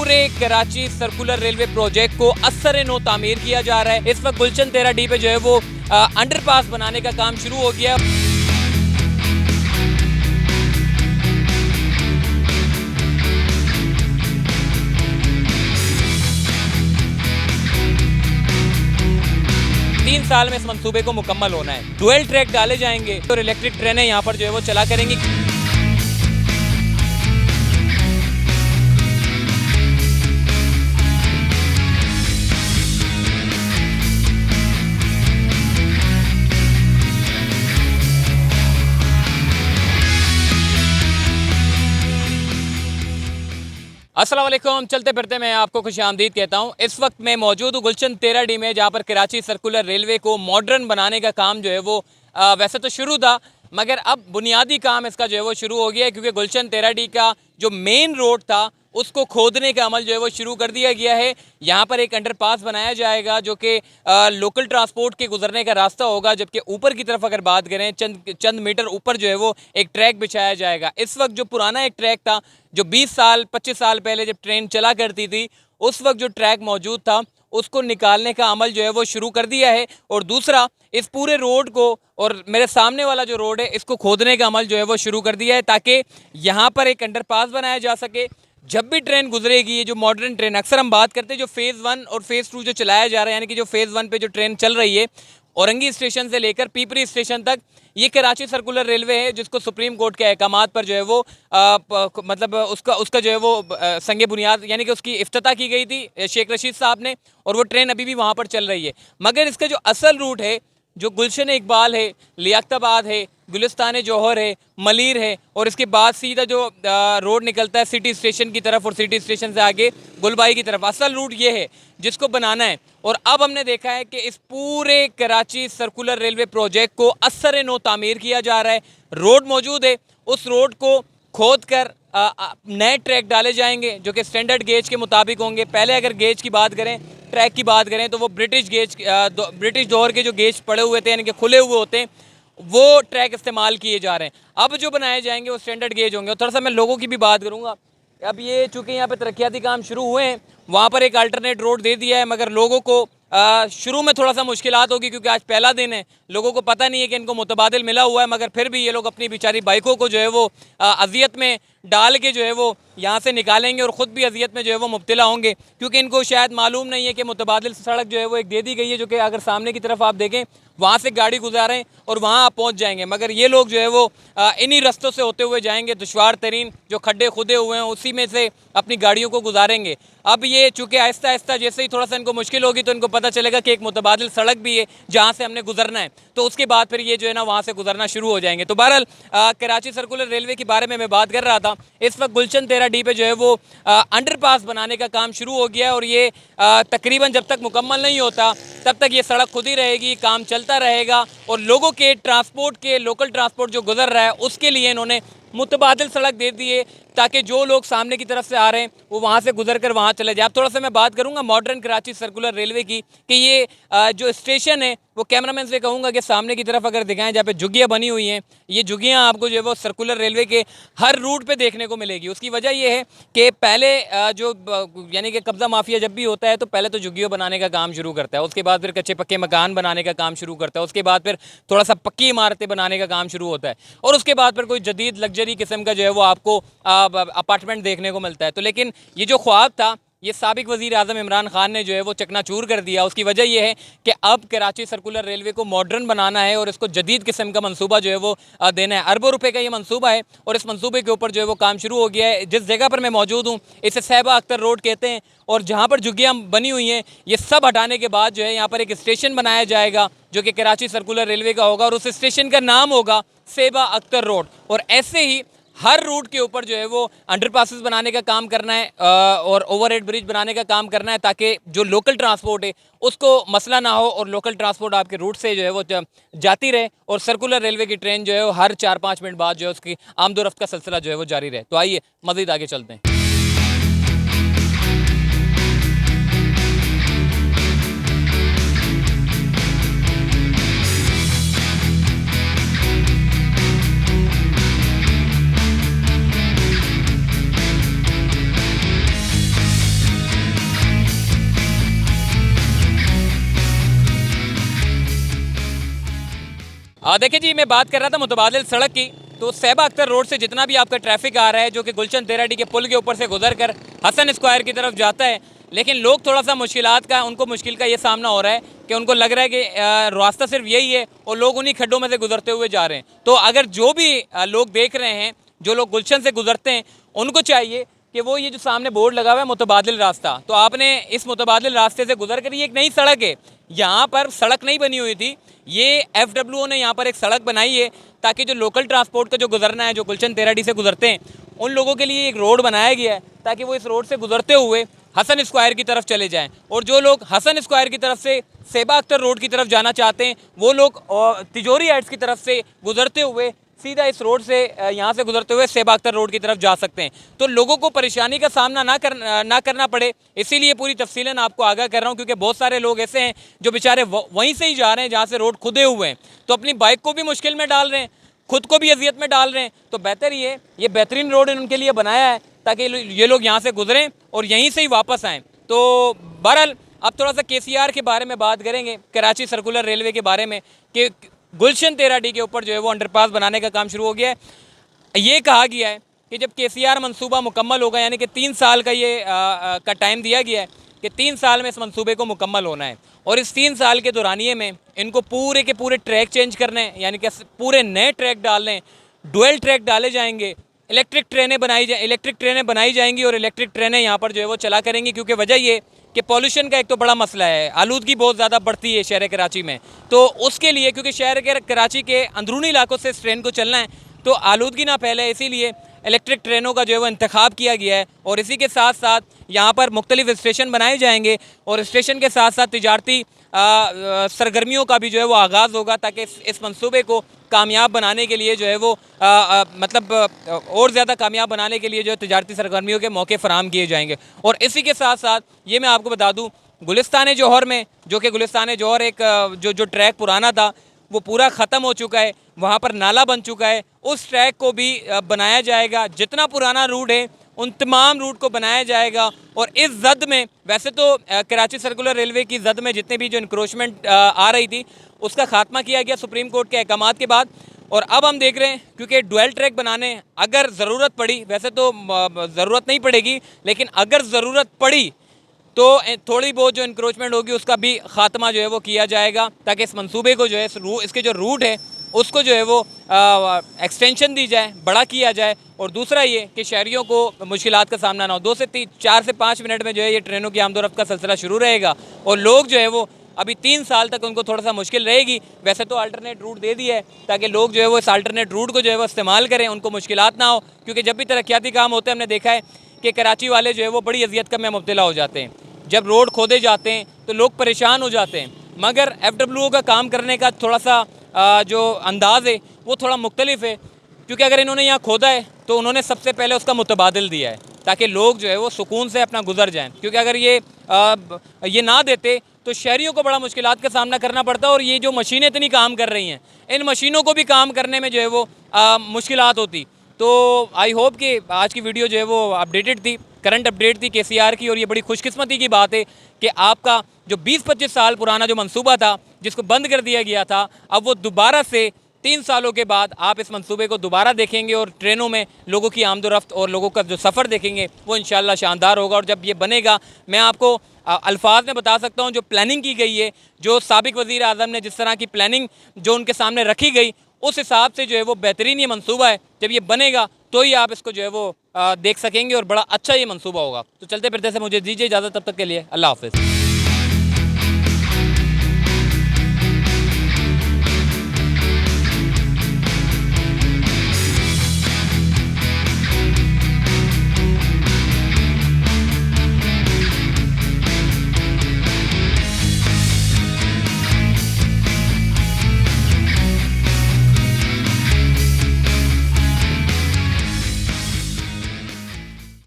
पूरे Karachi circular railway project को असर नो तामीर किया जा रहा है। इस वक्त गुलशन 13D पे जो है वो अंडरपास बनाने का काम शुरू हो गया। तीन साल में इस मंसूबे को मुकम्मल होना है। डुअल ट्रैक डाले जाएंगे और इलेक्ट्रिक ट्रेनें यहाँ पर जो है वो चला करेंगी। अस्सलामुअलैकुम। चलते फिरते मैं आपको खुशामदीद कहता हूँ। इस वक्त मैं मौजूद हूँ गुलशन 13D में, जहाँ पर कराची सर्कुलर रेलवे को मॉडर्न बनाने का काम जो है वो वैसे तो शुरू था, मगर अब बुनियादी काम इसका जो है वो शुरू हो गया है, क्योंकि गुलशन 13D का जो मेन रोड था उसको खोदने का अमल जो है वो शुरू कर दिया गया है। यहाँ पर एक अंडरपास बनाया जाएगा जो कि लोकल ट्रांसपोर्ट के गुजरने का रास्ता होगा, जबकि ऊपर की तरफ अगर बात करें चंद मीटर ऊपर जो है वो एक ट्रैक बिछाया जाएगा। इस वक्त जो पुराना एक ट्रैक था, जो 20 साल 25 साल पहले जब ट्रेन चला करती थी, उस वक्त जो ट्रैक मौजूद था उसको निकालने का अमल जो है वो शुरू कर दिया है। और दूसरा, इस पूरे रोड को और मेरे सामने वाला जो रोड है इसको खोदने का अमल जो है वो शुरू कर दिया है, ताकि यहाँ पर एक अंडरपास बनाया जा सके। जब भी ट्रेन गुजरेगी, ये जो मॉडर्न ट्रेन, अक्सर हम बात करते हैं जो फ़ेज़ 1 और फ़ेज़ 2 जो चलाया जा रहा है, यानी कि जो फ़ेज़ 1 पे जो ट्रेन चल रही है औरंगी स्टेशन से लेकर पीपरी स्टेशन तक, ये कराची सर्कुलर रेलवे है जिसको सुप्रीम कोर्ट के अहकामात पर जो है वो मतलब उसका जो है वो संगे बुनियाद यानी कि उसकी इफ्तिताह की गई थी शेख रशीद साहब ने, और वो ट्रेन अभी भी वहाँ पर चल रही है। मगर इसका जो असल रूट है, जो गुलशन इकबाल है, लियाकताबाद है, गुलिस्तान जौहर है, मलीर है, और इसके बाद सीधा जो रोड निकलता है सिटी स्टेशन की तरफ और सिटी स्टेशन से आगे गुलबाई की तरफ, असल रूट ये है जिसको बनाना है। और अब हमने देखा है कि इस पूरे कराची सर्कुलर रेलवे प्रोजेक्ट को असर नो तामीर किया जा रहा है। रोड मौजूद है, उस रोड को खोद कर नए ट्रैक डाले जाएंगे जो कि स्टैंडर्ड गेज के मुताबिक होंगे। पहले अगर गेज की बात करें, ट्रैक की बात करें, तो वो ब्रिटिश दौर के जो गेज पड़े हुए थे यानी कि खुले हुए होते हैं, वो ट्रैक इस्तेमाल किए जा रहे हैं। अब जो बनाए जाएंगे वो स्टैंडर्ड गेज होंगे। और थोड़ा सा मैं लोगों की भी बात करूँगा। अब ये चूँकि यहाँ पे तरक्याती काम शुरू हुए हैं, वहाँ पर एक अल्टरनेट रोड दे दिया है, मगर लोगों को शुरू में थोड़ा सा मुश्किलात होगी, क्योंकि आज पहला दिन है, लोगों को पता नहीं है कि इनको मुतबादिल मिला हुआ है। मगर फिर भी ये लोग अपनी बेचारी बाइकों को जो है वो अजियत में डाल के जो है वो यहाँ से निकालेंगे और ख़ुद भी अजियत में जो है वो मुब्तला होंगे, क्योंकि इनको शायद मालूम नहीं है कि मुतबादिल सड़क जो है वो एक दे दी गई है, जो कि अगर सामने की तरफ आप देखें वहाँ से गाड़ी गुजारें और वहाँ आप पहुँच जाएंगे। मगर ये लोग जो है वो इन्हीं रस्तों से होते हुए जाएंगे, दुश्वार तरीन जो खड्डे खुदे हुए हैं उसी में से अपनी गाड़ियों को गुजारेंगे। अब ये चूँकि आहिस्ता आहिस्ता जैसे ही थोड़ा सा इनको मुश्किल होगी तो इनको पता चलेगा कि एक मुतबादिल सड़क भी है जहाँ से हमने गुजरना है, तो उसके बाद फिर ये जो है ना वहाँ से गुजरना शुरू हो जाएंगे। तो बहरहाल कराची सर्कुलर रेलवे के बारे में मैं बात कर रहा था। इस वक्त गुलशन 13D पे जो है वो अंडरपास बनाने का काम शुरू हो गया है, और ये तकरीबन जब तक मुकम्मल नहीं होता तब तक ये सड़क खुद ही रहेगी, काम चलता रहेगा। और लोगों के ट्रांसपोर्ट के लोकल ट्रांसपोर्ट जो गुजर रहा है उसके लिए इन्होंने मुतबादिल सड़क दे दी है, ताकि जो लोग सामने की तरफ से आ रहे हैं वो वहाँ से गुजर कर वहाँ चले जाए। अब थोड़ा सा मैं बात करूँगा मॉडर्न कराची सर्कुलर रेलवे की, कि ये जो स्टेशन है वो कैमरामैन से कहूँगा कि सामने की तरफ अगर दिखाएं, जहाँ पे झुग्गियाँ बनी हुई हैं, ये झुग्गियाँ आपको जो है वो सर्कुलर रेलवे के हर रूट पे देखने को मिलेगी। उसकी वजह ये है कि पहले जो यानी कि कब्ज़ा माफिया जब भी होता है तो पहले तो झुग्गियों बनाने का काम शुरू करता है, उसके बाद फिर कच्चे पक्के मकान बनाने का काम शुरू करता है, उसके बाद फिर थोड़ा सा पक्की इमारतें बनाने का काम शुरू होता है, और उसके बाद फिर कोई जदीद लग्जरी किस्म का जो है वो आपको अपार्टमेंट देखने को मिलता है। तो लेकिन ये जो ख्वाब था, ये साबिक वज़ीर आज़म इमरान खान ने जो है वो चकनाचूर कर दिया। उसकी वजह यह है कि अब कराची सर्कुलर रेलवे को मॉडर्न बनाना है और इसको जदीद किस्म का मंसूबा जो है वो देना है। अरबों रुपए का ये मंसूबा है, और इस मंसूबे के ऊपर जो है वो काम शुरू हो गया है। जिस जगह पर मैं मौजूद हूँ इसे साहिबा अख्तर रोड कहते हैं, और जहाँ पर झुग्गियाँ बनी हुई हैं ये सब हटाने के बाद जो है यहाँ पर एक स्टेशन बनाया जाएगा जो कि कराची सर्कुलर रेलवे का होगा, और उस स्टेशन का नाम होगा साहिबा अख्तर रोड। और ऐसे ही हर रूट के ऊपर जो है वो अंडरपासेस बनाने का काम करना है और ओवरहेड ब्रिज बनाने का काम करना है, ताकि जो लोकल ट्रांसपोर्ट है उसको मसला ना हो, और लोकल ट्रांसपोर्ट आपके रूट से जो है वो जाती रहे, और सर्कुलर रेलवे की ट्रेन जो है वो हर 4-5 मिनट बाद जो है उसकी आमदोरफ्त का सिलसिला जो है वो जारी रहे। तो आइए मज़ीद आगे चलते हैं। देखिए जी, मैं बात कर रहा था मुतबादिल सड़क की। तो सैबा अख्तर रोड से जितना भी आपका ट्रैफिक आ रहा है जो कि गुलशन तेराडी के पुल के ऊपर से गुजर कर हसन स्क्वायर की तरफ जाता है, लेकिन लोग थोड़ा सा उनको मुश्किल का ये सामना हो रहा है कि उनको लग रहा है कि रास्ता सिर्फ यही है और लोग उन्हीं खड्डों में से गुजरते हुए जा रहे हैं। तो अगर जो भी लोग देख रहे हैं, जो लोग गुलशन से गुजरते हैं, उनको चाहिए कि वो ये जो सामने बोर्ड लगा हुआ है मुतबादिल रास्ता, तो आपने इस मुतबादिल रास्ते से गुजर कर, ये एक नई सड़क है, यहाँ पर सड़क नहीं बनी हुई थी, ये FWO ने यहाँ पर एक सड़क बनाई है ताकि जो लोकल ट्रांसपोर्ट का जो गुजरना है, जो गुलशन तेराडी से गुजरते हैं, उन लोगों के लिए एक रोड बनाया गया है ताकि वो इस रोड से गुजरते हुए हसन स्क्वायर की तरफ चले जाएं। और जो लोग हसन स्क्वायर की तरफ से सैबा अख्तर रोड की तरफ जाना चाहते हैं, वो लोग तिजोरी एड्स की तरफ से गुजरते हुए सीधा इस रोड से, यहाँ से गुजरते हुए सैबा अख्तर रोड की तरफ जा सकते हैं। तो लोगों को परेशानी का सामना ना करना पड़े, इसीलिए पूरी तफसीलन आपको आगाह कर रहा हूँ, क्योंकि बहुत सारे लोग ऐसे हैं जो बेचारे वहीं से ही जा रहे हैं जहाँ से रोड खुदे हुए हैं, तो अपनी बाइक को भी मुश्किल में डाल रहे हैं, खुद को भी अजियत में डाल रहे हैं। तो बेहतर ये बेहतरीन रोड उनके लिए बनाया है ताकि ये लोग यहाँ से गुजरें और यहीं से ही वापस आएँ। तो बहरहाल अब थोड़ा सा KCR के बारे में बात करेंगे, कराची सर्कुलर रेलवे के बारे में, कि गुलशन तेराडी के ऊपर जो है वो अंडरपास बनाने का काम शुरू हो गया है। ये कहा गया है कि जब KCR मंसूबा मुकम्मल होगा, यानी कि 3 साल का का टाइम दिया गया है कि 3 साल में इस मंसूबे को मुकम्मल होना है, और इस 3 साल के दौरानिए में इनको पूरे के पूरे ट्रैक चेंज करने हैं, यानी कि पूरे नए ट्रैक डालने हैं, डुअल ट्रैक डाले जाएंगे, इलेक्ट्रिक ट्रेनें बनाई जाएंगी और इलेक्ट्रिक ट्रेनें यहाँ पर जो है वो चला करेंगी। क्योंकि वजह ये कि पॉल्यूशन का एक तो बड़ा मसला है, आलूदगी बहुत ज़्यादा बढ़ती है शहर कराची में, तो उसके लिए, क्योंकि शहर के कराची के अंदरूनी इलाकों से इस ट्रेन को चलना है तो आलूदगी ना फैले, इसीलिए इलेक्ट्रिक ट्रेनों का जो है वो इंतखाब किया गया है। और इसी के साथ साथ यहाँ पर मुख्तलिफ स्टेशन बनाए जाएंगे और स्टेशन के साथ साथ तिजारती सरगर्मियों का भी जो है वो आगाज़ होगा, ताकि इस मंसूबे को कामयाब बनाने के लिए जो है वो मतलब और ज़्यादा कामयाब बनाने के लिए जो है तिजारती सरगर्मियों के मौके फराहम किए जाएंगे। और इसी के साथ साथ ये मैं आपको बता दूँ, गुलिस्तान जौहर में, जो कि गुलिस्तान जौहर एक जो ट्रैक पुराना था वो पूरा ख़त्म हो चुका है, वहाँ पर नाला बन चुका है, उस ट्रैक को भी बनाया जाएगा। जितना पुराना रूट है उन तमाम रूट को बनाया जाएगा। और इस जद में, वैसे तो कराची सर्कुलर रेलवे की जद में जितने भी जो इंक्रोचमेंट आ रही थी उसका खात्मा किया गया सुप्रीम कोर्ट के अहकामात के बाद। और अब हम देख रहे हैं, क्योंकि डुअल ट्रैक बनाने अगर ज़रूरत पड़ी, वैसे तो ज़रूरत नहीं पड़ेगी, लेकिन अगर ज़रूरत पड़ी तो थोड़ी बहुत जो इंक्रोचमेंट होगी उसका भी खात्मा जो है वो किया जाएगा, ताकि इस मंसूबे को जो है, इसके जो रूट है उसको जो है वो एक्सटेंशन दी जाए, बड़ा किया जाए। और दूसरा ये कि शहरियों को मुश्किलात का सामना ना हो। 4 से 5 मिनट में जो है ये ट्रेनों की आमदोरफ्त का सिलसिला शुरू रहेगा और लोग जो है वो अभी 3 साल तक उनको थोड़ा सा मुश्किल रहेगी। वैसे तो अल्टरनेट रूट दे दिया है ताकि लोग जो है वो इस अल्टरनेट रूट को जो है वो इस्तेमाल करें, उनको मुश्किलात ना हो। क्योंकि जब भी तरक्याती काम होते हैं हमने देखा है कि कराची वाले जो है वो बड़ी अजियत का में मुब्तला हो जाते हैं। जब रोड खोदे जाते हैं तो लोग परेशान हो जाते हैं, मगर FWO का काम करने का थोड़ा सा जो अंदाज़ है वो थोड़ा मुख्तलिफ है। क्योंकि अगर इन्होंने यहाँ खोदा है तो उन्होंने सबसे पहले उसका मुतबादिल दिया है ताकि लोग जो है वो सुकून से अपना गुजर जाएं। क्योंकि अगर ये ना देते तो शहरियों को बड़ा मुश्किलात का सामना करना पड़ता। और ये जो मशीनें इतनी काम कर रही हैं, इन मशीनों को भी काम करने में जो है वो मुश्किलात होती। तो आई होप कि आज की वीडियो जो है वो अपडेटेड थी, करंट अपडेट थी KCR की। और ये बड़ी खुशकिस्मती की बात है कि आपका जो 20-25 साल पुराना जो मंसूबा था जिसको बंद कर दिया गया था, अब वो दोबारा से 3 सालों के बाद आप इस मंसूबे को दोबारा देखेंगे और ट्रेनों में लोगों की आमदोरफ्त और लोगों का जो सफ़र देखेंगे वो इंशाल्लाह शानदार होगा। और जब ये बनेगा, मैं आपको अल्फाज में बता सकता हूँ, जो प्लानिंग की गई है, जो साबिक वज़ीर आज़म ने जिस तरह की प्लानिंग जो उनके सामने रखी गई, उस हिसाब से जो है वो बेहतरीन ये मंसूबा है। जब ये बनेगा तो ही आप इसको जो है वो देख सकेंगे और बड़ा अच्छा ये मंसूबा होगा। तो चलते फिरते से मुझे दीजिए इजाज़त, तब तक के लिए अल्लाह हाफ़िज़।